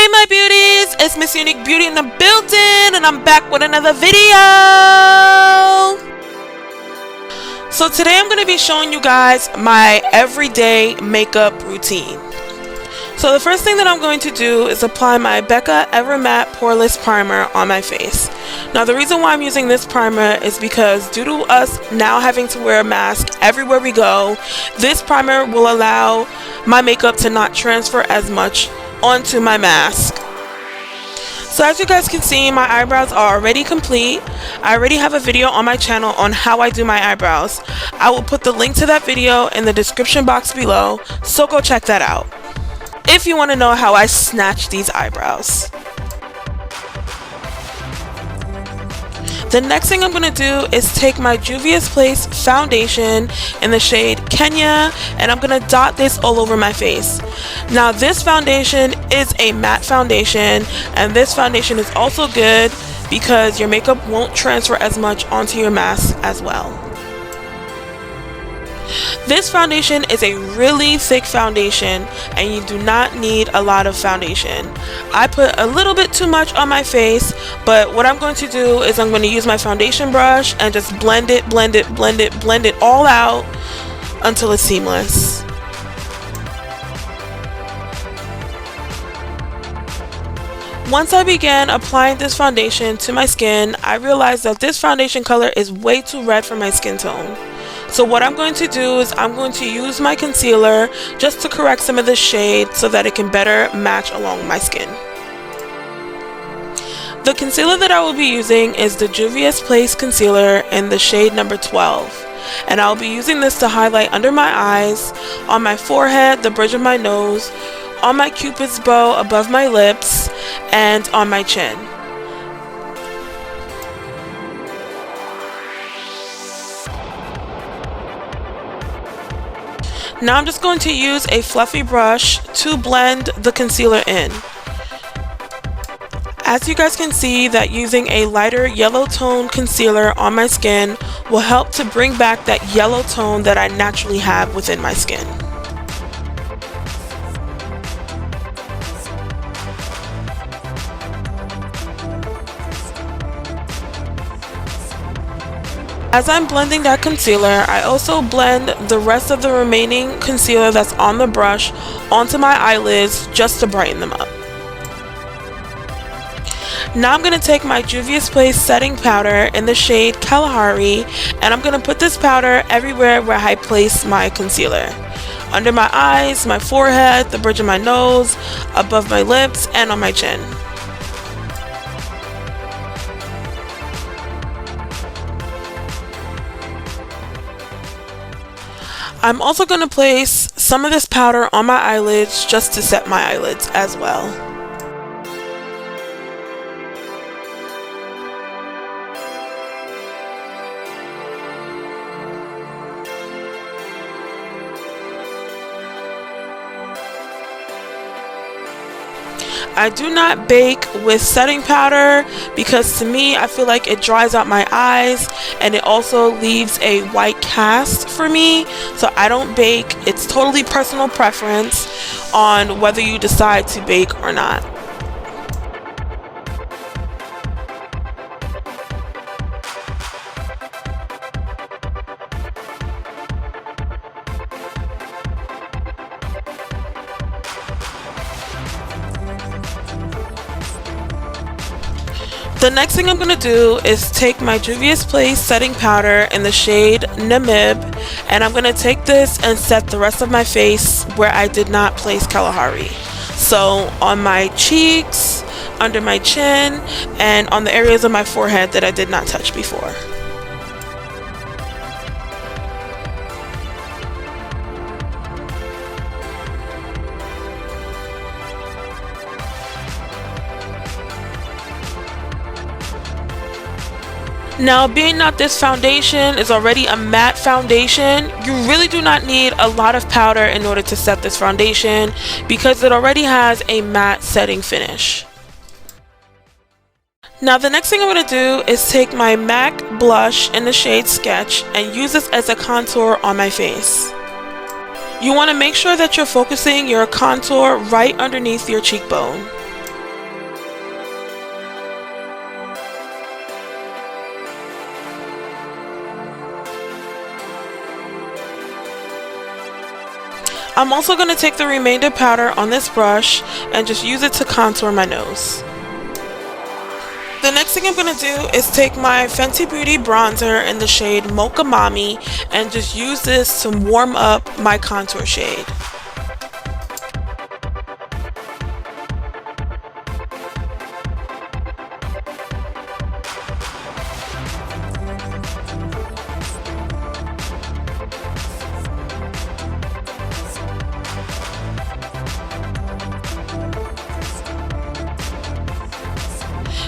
Hey my beauties, it's Miss Unique Beauty in the building, and I'm back with another video. So today I'm going to be showing you guys my everyday makeup routine. So the first thing that I'm going to do is apply my Becca Ever Matte Poreless Primer on my face. Now the reason why I'm using this primer is because due to us now having to wear a mask everywhere we go, this primer will allow my makeup to not transfer as much onto my mask. So as you guys can see, my eyebrows are already complete. I already have a video on my channel on how I do my eyebrows. I will put the link to that video in the description box below, so go check that out if you want to know how I snatch these eyebrows. The next thing I'm going to do is take my Juvia's Place foundation in the shade Kenya, and I'm going to dot this all over my face. Now this foundation is a matte foundation, and this foundation is also good because your makeup won't transfer as much onto your mask as well. This foundation is a really thick foundation, and you do not need a lot of foundation. I put a little bit too much on my face, but what I'm going to do is I'm going to use my foundation brush and just blend it all out until it's seamless. Once I began applying this foundation to my skin, I realized that this foundation color is way too red for my skin tone. So what I'm going to do is I'm going to use my concealer just to correct some of the shade so that it can better match along my skin. The concealer that I will be using is the Juvia's Place concealer in the shade number 12. And I'll be using this to highlight under my eyes, on my forehead, the bridge of my nose, on my cupid's bow above my lips, and on my chin. Now I'm just going to use a fluffy brush to blend the concealer in. As you guys can see, that using a lighter yellow tone concealer on my skin will help to bring back that yellow tone that I naturally have within my skin. As I'm blending that concealer, I also blend the rest of the remaining concealer that's on the brush onto my eyelids just to brighten them up. Now I'm going to take my Juvia's Place setting powder in the shade Kalahari, and I'm going to put this powder everywhere where I place my concealer. Under my eyes, my forehead, the bridge of my nose, above my lips, and on my chin. I'm also going to place some of this powder on my eyelids just to set my eyelids as well. I do not bake with setting powder because to me I feel like it dries out my eyes and it also leaves a white cast for me, so I don't bake. It's totally personal preference on whether you decide to bake or not. The next thing I'm going to do is take my Juvia's Place setting powder in the shade Namib, and I'm going to take this and set the rest of my face where I did not place Kalahari. So on my cheeks, under my chin, and on the areas of my forehead that I did not touch before. Now, being that this foundation is already a matte foundation, you really do not need a lot of powder in order to set this foundation because it already has a matte setting finish. Now the next thing I'm going to do is take my MAC blush in the shade Sketch and use this as a contour on my face. You want to make sure that you're focusing your contour right underneath your cheekbone. I'm also going to take the remainder powder on this brush and just use it to contour my nose. The next thing I'm going to do is take my Fenty Beauty bronzer in the shade Mocha Mami and just use this to warm up my contour shade.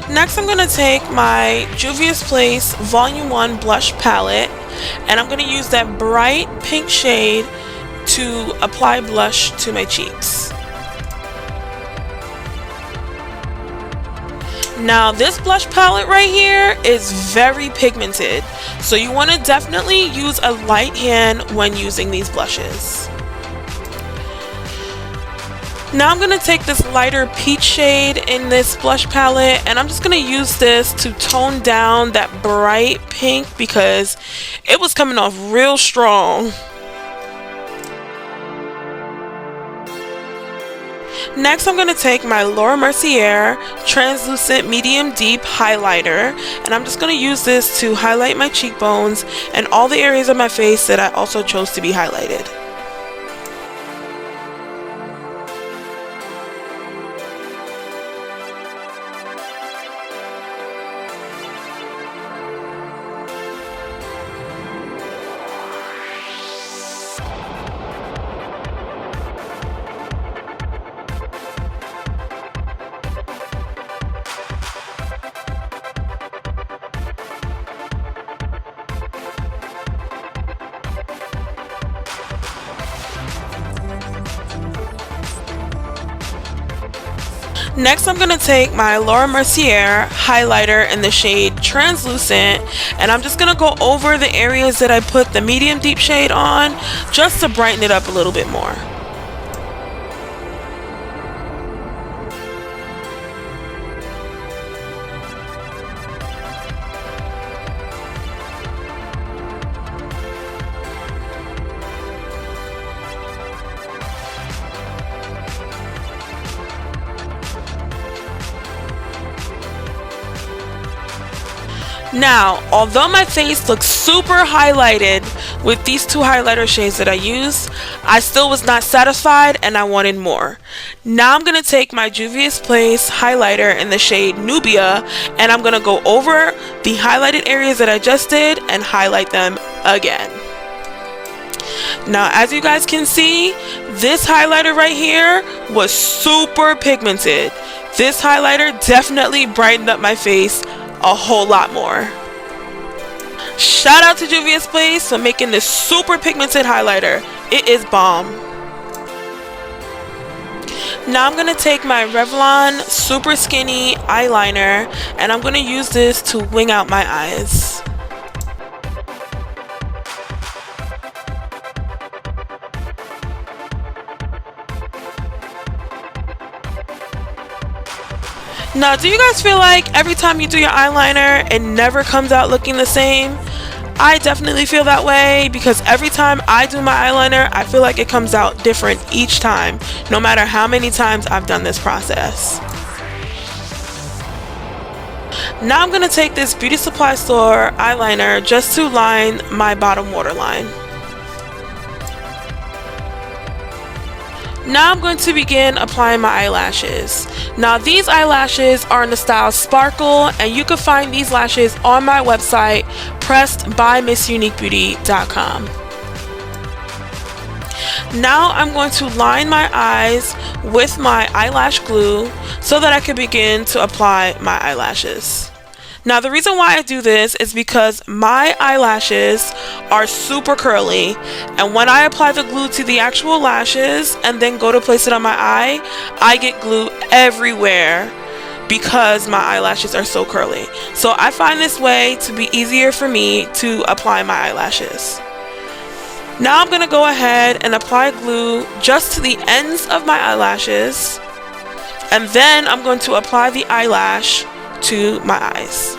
Next, I'm going to take my Juvia's Place Volume 1 blush palette, and I'm going to use that bright pink shade to apply blush to my cheeks. Now, this blush palette right here is very pigmented, so you want to definitely use a light hand when using these blushes. Now I'm going to take this lighter peach shade in this blush palette, and I'm just going to use this to tone down that bright pink because it was coming off real strong. Next, I'm going to take my Mercier translucent medium deep highlighter, and I'm just going to use this to highlight my cheekbones and all the areas of my face that I also chose to be highlighted. Next, I'm going to take my Mercier highlighter in the shade Translucent, and I'm just going to go over the areas that I put the medium deep shade on just to brighten it up a little bit more. Now, although my face looks super highlighted with these two highlighter shades that I used, I still was not satisfied and I wanted more. Now I'm going to take my Juvia's Place highlighter in the shade Nubia, and I'm going to go over the highlighted areas that I just did and highlight them again. Now, as you guys can see, this highlighter right here was super pigmented. This highlighter definitely brightened up my face a whole lot more. Shout out to Juvia's Place for making this super pigmented highlighter. It is bomb. Now I'm going to take my Revlon Super Skinny eyeliner, and I'm going to use this to wing out my eyes. Now, do you guys feel like every time you do your eyeliner, it never comes out looking the same? I definitely feel that way because every time I do my eyeliner, I feel like it comes out different each time, no matter how many times I've done this process. Now I'm going to take this beauty supply store eyeliner just to line my bottom waterline. Now I'm going to begin applying my eyelashes. Now these eyelashes are in the style Sparkle, and you can find these lashes on my website, pressedbymissuniquebeauty.com. Now I'm going to line my eyes with my eyelash glue so that I can begin to apply my eyelashes. Now the reason why I do this is because my eyelashes are super curly, and when I apply the glue to the actual lashes and then go to place it on my eye, I get glue everywhere because my eyelashes are so curly. So I find this way to be easier for me to apply my eyelashes. Now I'm going to go ahead and apply glue just to the ends of my eyelashes, and then I'm going to apply the eyelash to my eyes.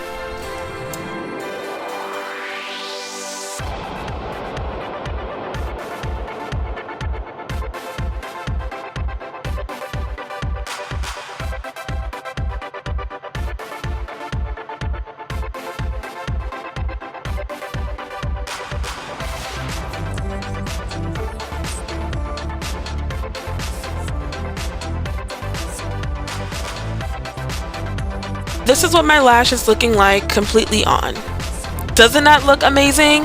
this is what my lash is looking like completely on. Doesn't that look amazing?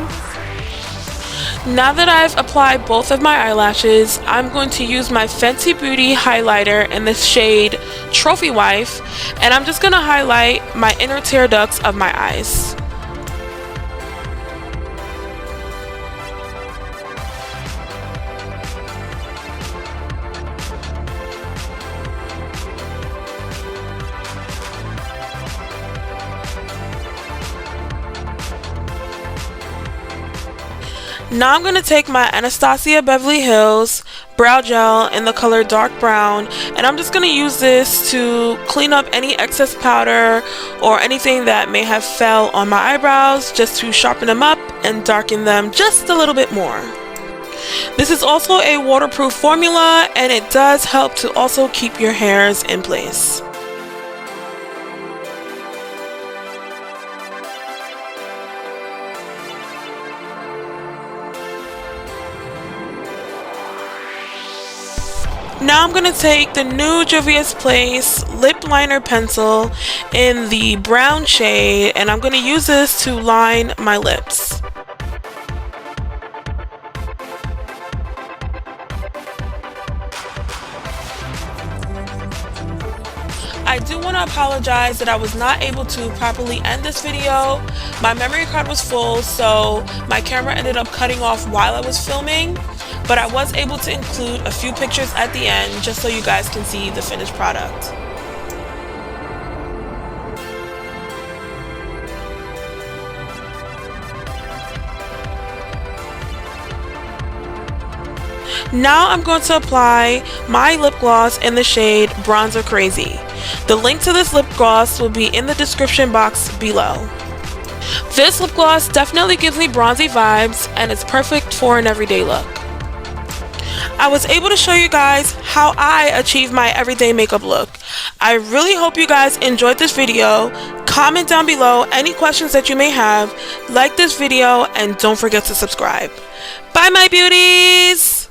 Now that I've applied both of my eyelashes, I'm going to use my Fenty Beauty highlighter in the shade Trophy Wife, and I'm just going to highlight my inner tear ducts of my eyes. Now I'm going to take my Anastasia Beverly Hills brow gel in the color dark brown, and I'm just going to use this to clean up any excess powder or anything that may have fell on my eyebrows, just to sharpen them up and darken them just a little bit more. This is also a waterproof formula, and it does help to also keep your hairs in place. Now I'm going to take the new Juvia's Place lip liner pencil in the brown shade, and I'm going to use this to line my lips. I do want to apologize that I was not able to properly end this video. My memory card was full, so my camera ended up cutting off while I was filming, but I was able to include a few pictures at the end just so you guys can see the finished product. Now I'm going to apply my lip gloss in the shade Bronzer Crazy. The link to this lip gloss will be in the description box below. This lip gloss definitely gives me bronzy vibes, and it's perfect for an everyday look. I was able to show you guys how I achieve my everyday makeup look. I really hope you guys enjoyed this video. Comment down below any questions that you may have, like this video, and don't forget to subscribe. Bye my beauties!